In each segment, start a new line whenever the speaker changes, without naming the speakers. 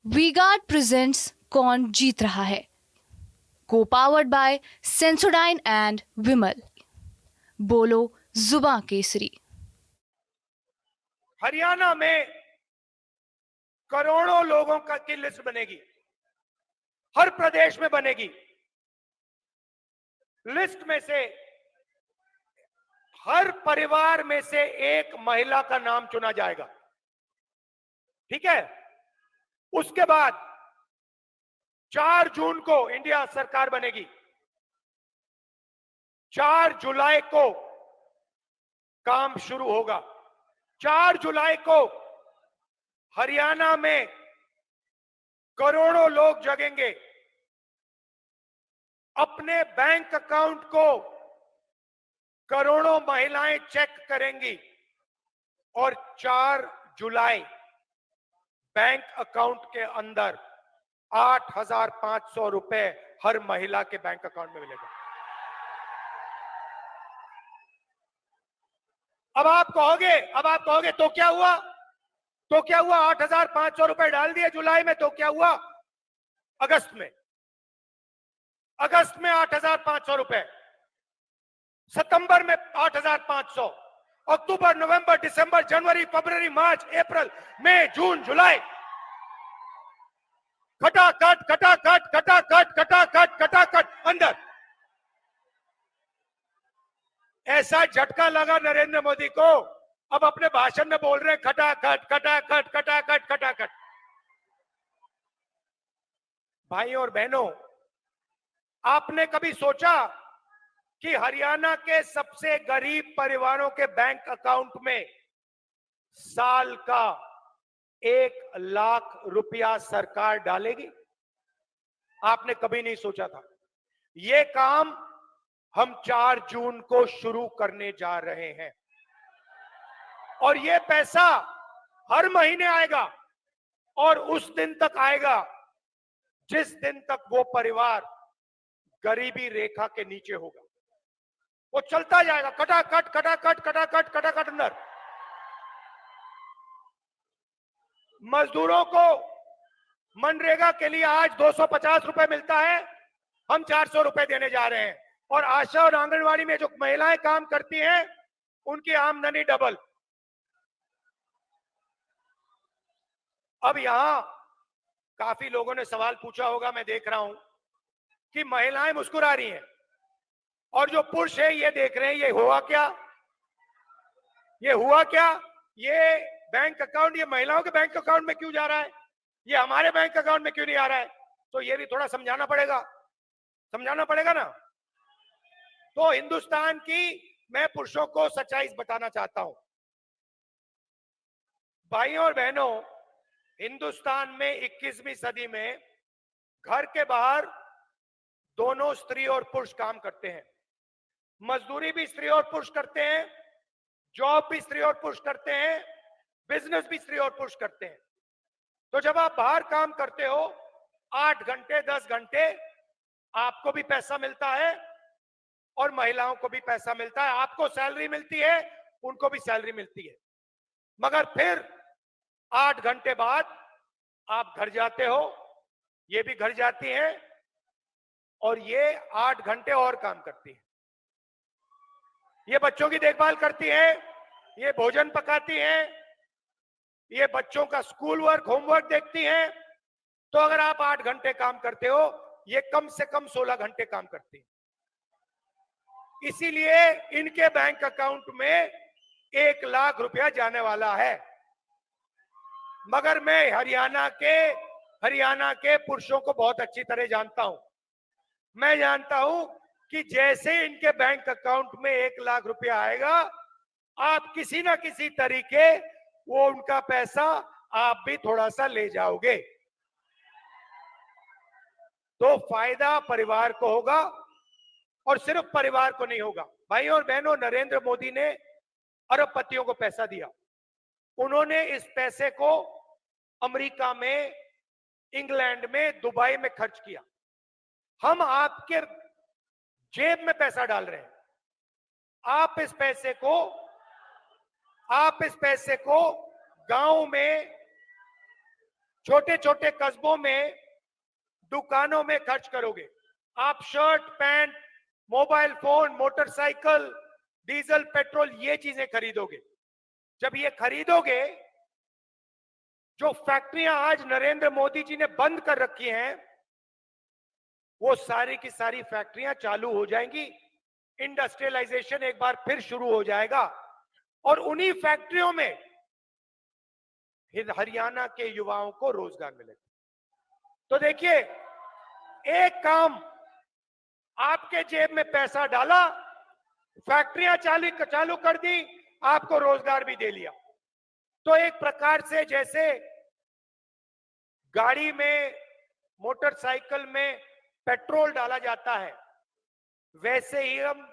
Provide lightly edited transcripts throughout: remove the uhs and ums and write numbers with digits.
V-Guard presents कौन जीत रहा है, को पावर्ड बाय सेंसोडाइन एंड विमल। बोलो जुबां केसरी।
हरियाणा में करोड़ों लोगों की लिस्ट बनेगी, हर प्रदेश में बनेगी। लिस्ट में से हर परिवार में से एक महिला का नाम चुना जाएगा, ठीक है। उसके बाद 4 जून को इंडिया सरकार बनेगी। 4 जुलाई को काम शुरू होगा। 4 जुलाई को हरियाणा में करोड़ों लोग जगेंगे, अपने बैंक अकाउंट को करोड़ों महिलाएं चेक करेंगी और 4 जुलाई बैंक अकाउंट के अंदर 8,500 रुपए हर महिला के बैंक अकाउंट में मिलेगा। अब आप कहोगे तो क्या हुआ? 8,500 रुपए डाल दिए जुलाई में, तो क्या हुआ? अगस्त में 8,500 रुपए, सितंबर में 8,500, अक्टूबर, नवंबर, दिसंबर, जनवरी, फरवरी, मार्च, अप्रैल, मई, जून, जुलाई, खटाखट अंदर। ऐसा झटका लगा नरेंद्र मोदी को, अब अपने भाषण में बोल रहे हैं खटाखट। भाइयों और बहनों, आपने कभी सोचा कि हरियाणा के सबसे गरीब परिवारों के बैंक अकाउंट में साल का 1,00,000 रुपया सरकार डालेगी? आपने कभी नहीं सोचा था। यह काम हम 4 जून को शुरू करने जा रहे हैं और यह पैसा हर महीने आएगा और उस दिन तक आएगा जिस दिन तक वो परिवार गरीबी रेखा के नीचे होगा। वो चलता जाएगा, खटाखट अंदर। मजदूरों को मनरेगा के लिए आज 250 रुपए मिलता है, हम 400 रुपए देने जा रहे हैं। और आशा और आंगनवाड़ी में जो महिलाएं काम करती हैं, उनकी आमदनी डबल। अब यहां काफी लोगों ने सवाल पूछा होगा, मैं देख रहा हूं कि महिलाएं मुस्कुरा रही हैं और जो पुरुष है ये देख रहे हैं, ये हुआ क्या? ये बैंक अकाउंट, ये महिलाओं के बैंक अकाउंट में क्यों जा रहा है, ये हमारे बैंक अकाउंट में क्यों नहीं आ रहा है? तो ये भी थोड़ा समझाना पड़ेगा ना। तो हिंदुस्तान की मैं पुरुषों को सच्चाई बताना चाहता हूं। भाइयों और बहनों, हिंदुस्तान में 21वीं सदी में घर के बाहर दोनों स्त्री और पुरुष काम करते हैं। मजदूरी भी स्त्री और पुरुष करते हैं, जॉब भी स्त्री और पुरुष करते हैं, बिजनेस भी स्त्री और पुरुष करते हैं। तो जब आप बाहर काम करते हो 8 घंटे 10 घंटे, आपको भी पैसा मिलता है और महिलाओं को भी पैसा मिलता है। आपको सैलरी मिलती है, उनको भी सैलरी मिलती है। मगर फिर 8 घंटे बाद आप घर जाते हो, ये भी घर जाती हैं और ये 8 घंटे और काम करती है। ये बच्चों की देखभाल करती हैं, ये भोजन पकाती हैं, ये बच्चों का स्कूल वर्क, होमवर्क देखती हैं। तो अगर आप 8 घंटे काम करते हो, ये कम से कम 16 घंटे काम करती हैं। इसीलिए इनके बैंक अकाउंट में 1,00,000 रुपया जाने वाला है। मगर मैं हरियाणा के पुरुषों को बहुत अच्छी तरह जानता हूं। मैं जानता हूं कि जैसे इनके बैंक अकाउंट में 1,00,000 रुपया आएगा, आप किसी ना किसी तरीके वो उनका पैसा आप भी थोड़ा सा ले जाओगे, तो फायदा परिवार को होगा और सिर्फ परिवार को नहीं होगा। भाइयों और बहनों, नरेंद्र मोदी ने अरबपतियों को पैसा दिया। उन्होंने इस पैसे को अमेरिका में, इंग्लैंड में, दुबई में खर्च किया। हम आपके जेब में पैसा डाल रहे हैं। आप इस पैसे को गांव में छोटे छोटे कस्बों में दुकानों में खर्च करोगे। आप shirt, pant, mobile phone, motorcycle, diesel, petrol, ये चीजें खरीदोगे। जब ये खरीदोगे, जो फैक्ट्रियां आज नरेंद्र मोदी जी ने बंद कर रखी हैं, वो सारी की सारी फैक्ट्रियां चालू हो जाएंगी। इंडस्ट्रियलाइजेशन एक बार फिर शुरू हो जाएगा और उन्हीं फैक्ट्रियों में हरियाणा के युवाओं को रोजगार मिलेगा। तो देखिए, एक काम, आपके जेब में पैसा डाला, फैक्ट्रियां चालू कर दी, आपको रोजगार भी दे लिया। तो एक प्रकार से जैसे गाड़ी में, मोटरसाइकिल में पेट्रोल डाला जाता है, वैसे ही हम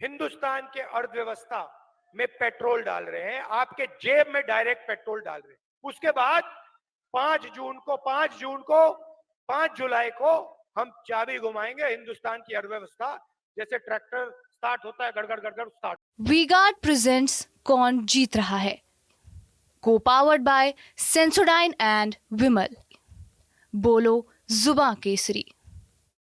हिंदुस्तान के अर्थव्यवस्था में पेट्रोल डाल रहे हैं, आपके जेब में डायरेक्ट पेट्रोल डाल रहे हैं। उसके बाद 5 जुलाई को हम चाबी घुमाएंगे हिंदुस्तान की अर्थव्यवस्था, जैसे ट्रैक्टर स्टार्ट होता है, गड़गड़ गड़गड़ स्टार्ट।
वी-गार्ड प्रेजेंट्स कौन जीत रहा है, को पावर्ड बाय सेंसोडाइन एंड विमल। बोलो जुबां केसरी।